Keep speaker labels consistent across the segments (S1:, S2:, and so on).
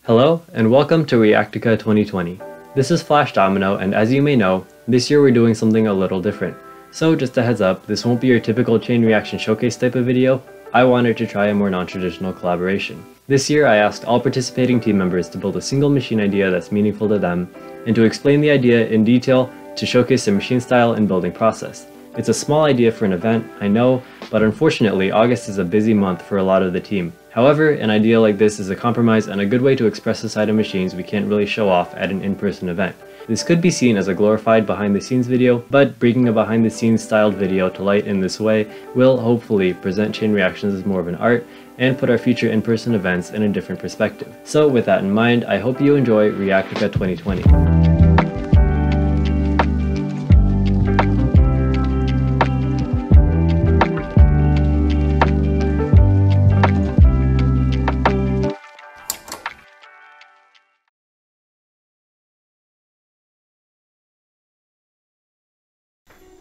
S1: Hello, and welcome to Reactica 2020. This is Flash Domino, and as you may know, this year we're doing something a little different. So just a heads up, this won't be your typical chain reaction showcase type of video. I wanted to try a more non-traditional collaboration. This year I asked all participating team members to build a single machine idea that's meaningful to them, and to explain the idea in detail to showcase the machine style and building process. It's a small idea for an event, I know, but unfortunately August is a busy month for a lot of the team. However, an idea like this is a compromise and a good way to express the side of machines we can't really show off at an in-person event. This could be seen as a glorified behind-the-scenes video, but bringing a behind-the-scenes styled video to light in this way will hopefully present chain reactions as more of an art and put our future in-person events in a different perspective. So with that in mind, I hope you enjoy Reactica 2020.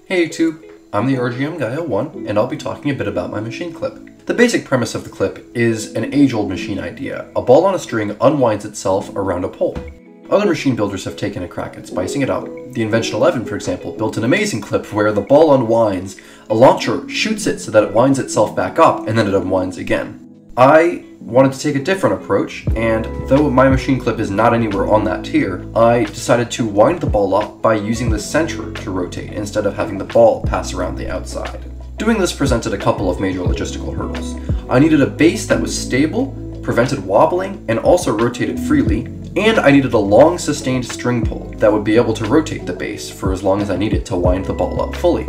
S2: Hey YouTube, I'm the RGM guy 01, and I'll be talking a bit about my machine clip. The basic premise of the clip is an age-old machine idea. A ball on a string unwinds itself around a pole. Other machine builders have taken a crack at spicing it up. The Invention 11, for example, built an amazing clip where the ball unwinds, a launcher shoots it so that it winds itself back up, and then it unwinds again. I wanted to take a different approach, and though my machine clip is not anywhere on that tier, I decided to wind the ball up by using the center to rotate instead of having the ball pass around the outside. Doing this presented a couple of major logistical hurdles. I needed a base that was stable, prevented wobbling, and also rotated freely, and I needed a long sustained string pull that would be able to rotate the base for as long as I needed to wind the ball up fully.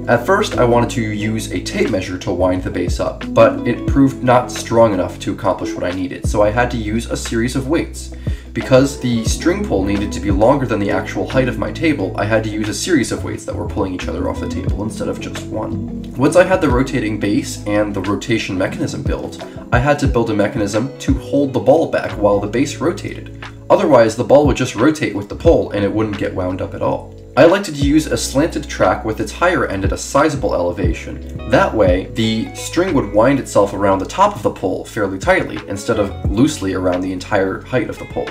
S2: At first, I wanted to use a tape measure to wind the base up, but it proved not strong enough to accomplish what I needed, so I had to use a series of weights. Because the string pull needed to be longer than the actual height of my table, I had to use a series of weights that were pulling each other off the table instead of just one. Once I had the rotating base and the rotation mechanism built, I had to build a mechanism to hold the ball back while the base rotated. Otherwise, the ball would just rotate with the pole and it wouldn't get wound up at all. I elected to use a slanted track with its higher end at a sizable elevation. That way, the string would wind itself around the top of the pole fairly tightly, instead of loosely around the entire height of the pole.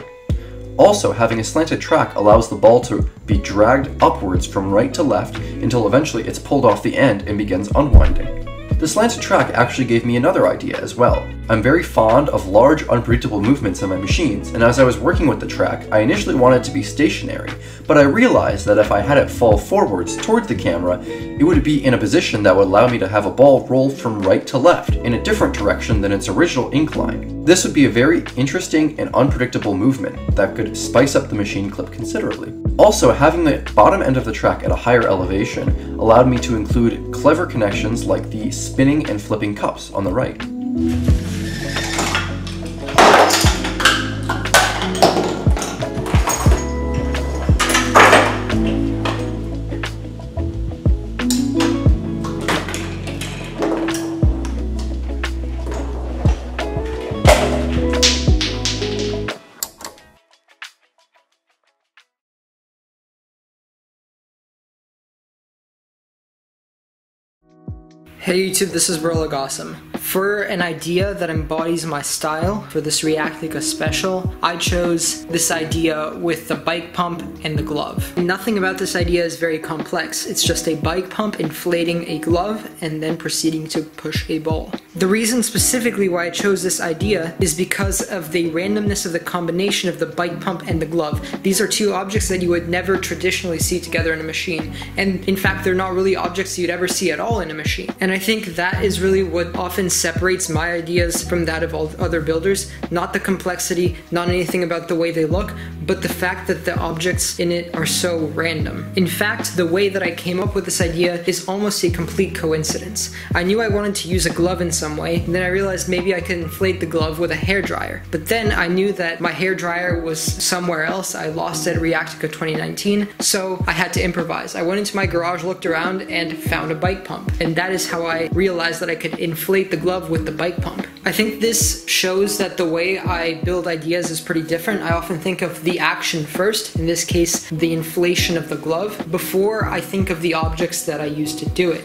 S2: Also, having a slanted track allows the ball to be dragged upwards from right to left until eventually it's pulled off the end and begins unwinding. The slanted track actually gave me another idea as well. I'm very fond of large, unpredictable movements in my machines, and as I was working with the track, I initially wanted it to be stationary, but I realized that if I had it fall forwards towards the camera, it would be in a position that would allow me to have a ball roll from right to left in a different direction than its original incline. This would be a very interesting and unpredictable movement that could spice up the machine clip considerably. Also, having the bottom end of the track at a higher elevation allowed me to include clever connections like the spinning and flipping cups on the right.
S3: Hey YouTube, this is Awesome. For an idea that embodies my style for this Reactica special, I chose this idea with the bike pump and the glove. Nothing about this idea is very complex. It's just a bike pump inflating a glove and then proceeding to push a ball. The reason specifically why I chose this idea is because of the randomness of the combination of the bike pump and the glove. These are two objects that you would never traditionally see together in a machine, and in fact they're not really objects you'd ever see at all in a machine. And I think that is really what often separates my ideas from that of all other builders. Not the complexity, not anything about the way they look, but the fact that the objects in it are so random. In fact, the way that I came up with this idea is almost a complete coincidence. I knew I wanted to use a glove in some way, and then I realized maybe I could inflate the glove with a hairdryer. But then I knew that my hairdryer was somewhere else. I lost it at Reactica 2019, so I had to improvise. I went into my garage, looked around, and found a bike pump. And that is how I realized that I could inflate the glove with the bike pump. I think this shows that the way I build ideas is pretty different. I often think of the action first, in this case the inflation of the glove, before I think of the objects that I use to do it.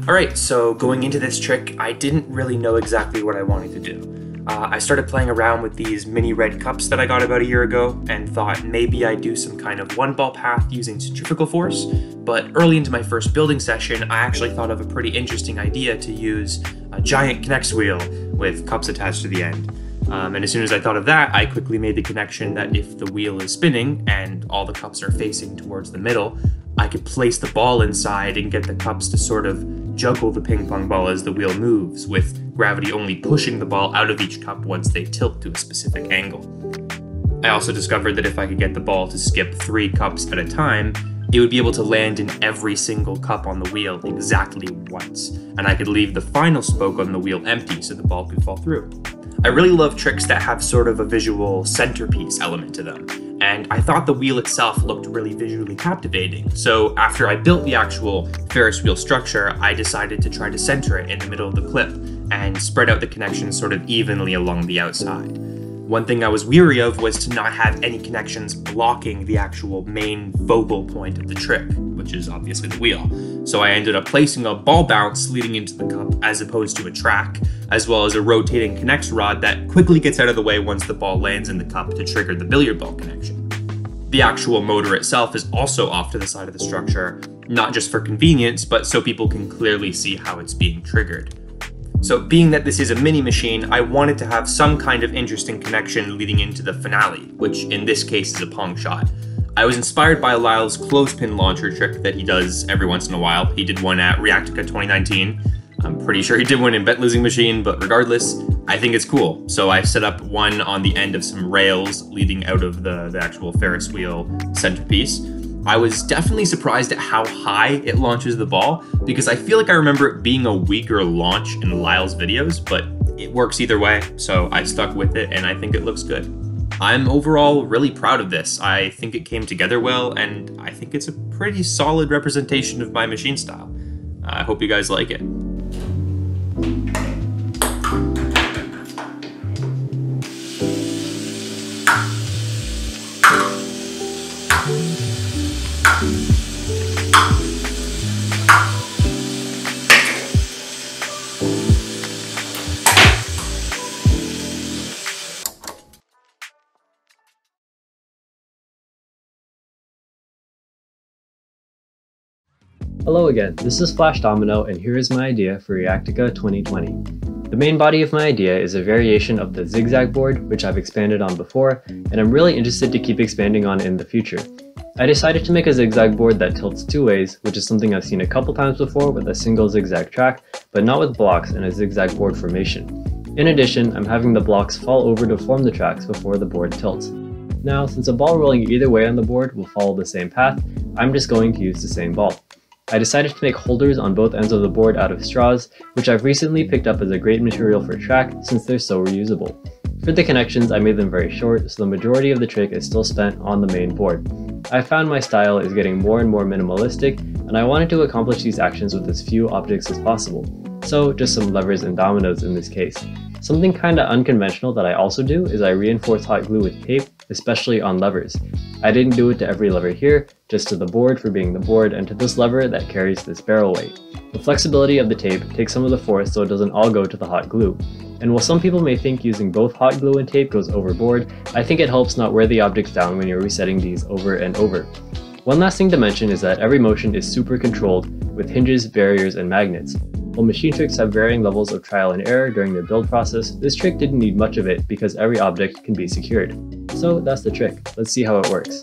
S4: Alright, so going into this trick, I didn't really know exactly what I wanted to do. I started playing around with these mini red cups that I got about a year ago and thought maybe I'd do some kind of one ball path using centrifugal force, but early into my first building session, I actually thought of a pretty interesting idea to use a giant K'NEX wheel with cups attached to the end. And as soon as I thought of that, I quickly made the connection that if the wheel is spinning and all the cups are facing towards the middle, I could place the ball inside and get the cups to sort of juggle the ping pong ball as the wheel moves, with gravity only pushing the ball out of each cup once they tilt to a specific angle. I also discovered that if I could get the ball to skip 3 cups at a time, it would be able to land in every single cup on the wheel exactly once, and I could leave the final spoke on the wheel empty so the ball could fall through. I really love tricks that have sort of a visual centerpiece element to them, and I thought the wheel itself looked really visually captivating, so after I built the actual Ferris wheel structure, I decided to try to center it in the middle of the clip and spread out the connections sort of evenly along the outside. One thing I was weary of was to not have any connections blocking the actual main focal point of the trick, which is obviously the wheel. So I ended up placing a ball bounce leading into the cup as opposed to a track, as well as a rotating K'NEX rod that quickly gets out of the way once the ball lands in the cup to trigger the billiard ball connection. The actual motor itself is also off to the side of the structure, not just for convenience, but so people can clearly see how it's being triggered. So being that this is a mini machine, I wanted to have some kind of interesting connection leading into the finale, which in this case is a pong shot. I was inspired by Lyle's clothespin launcher trick that he does every once in a while. He did one at Reactica 2019. I'm pretty sure he did one in Bet Losing Machine, but regardless, I think it's cool. So I set up one on the end of some rails leading out of the actual Ferris wheel centerpiece. I was definitely surprised at how high it launches the ball, because I feel like I remember it being a weaker launch in Lyle's videos, but it works either way, so I stuck with it and I think it looks good. I'm overall really proud of this. I think it came together well, and I think it's a pretty solid representation of my machine style. I hope you guys like it.
S1: Hello again, this is Flash Domino, and here is my idea for Reactica 2020. The main body of my idea is a variation of the ZIGZAG board, which I've expanded on before, and I'm really interested to keep expanding on in the future. I decided to make a ZIGZAG board that tilts 2 ways, which is something I've seen a couple times before with a single ZIGZAG track, but not with blocks and a ZIGZAG board formation. In addition, I'm having the blocks fall over to form the tracks before the board tilts. Now, since a ball rolling either way on the board will follow the same path, I'm just going to use the same ball. I decided to make holders on both ends of the board out of straws, which I've recently picked up as a great material for track since they're so reusable. For the connections, I made them very short, so the majority of the trick is still spent on the main board. I found my style is getting more and more minimalistic, and I wanted to accomplish these actions with as few objects as possible. So just some levers and dominoes in this case. Something kinda unconventional that I also do is I reinforce hot glue with tape, especially on levers. I didn't do it to every lever here, just to the board for being the board and to this lever that carries this barrel weight. The flexibility of the tape takes some of the force so it doesn't all go to the hot glue. And while some people may think using both hot glue and tape goes overboard, I think it helps not wear the objects down when you're resetting these over and over. One last thing to mention is that every motion is super controlled with hinges, barriers, and magnets. While machine tricks have varying levels of trial and error during their build process, this trick didn't need much of it because every object can be secured. So that's the trick. Let's see how it works.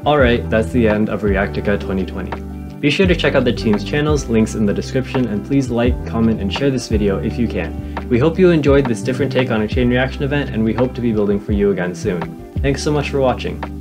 S1: Alright, that's the end of Reactica 2020. Be sure to check out the team's channels, links in the description, and please like, comment, and share this video if you can. We hope you enjoyed this different take on a chain reaction event, and we hope to be building for you again soon. Thanks so much for watching.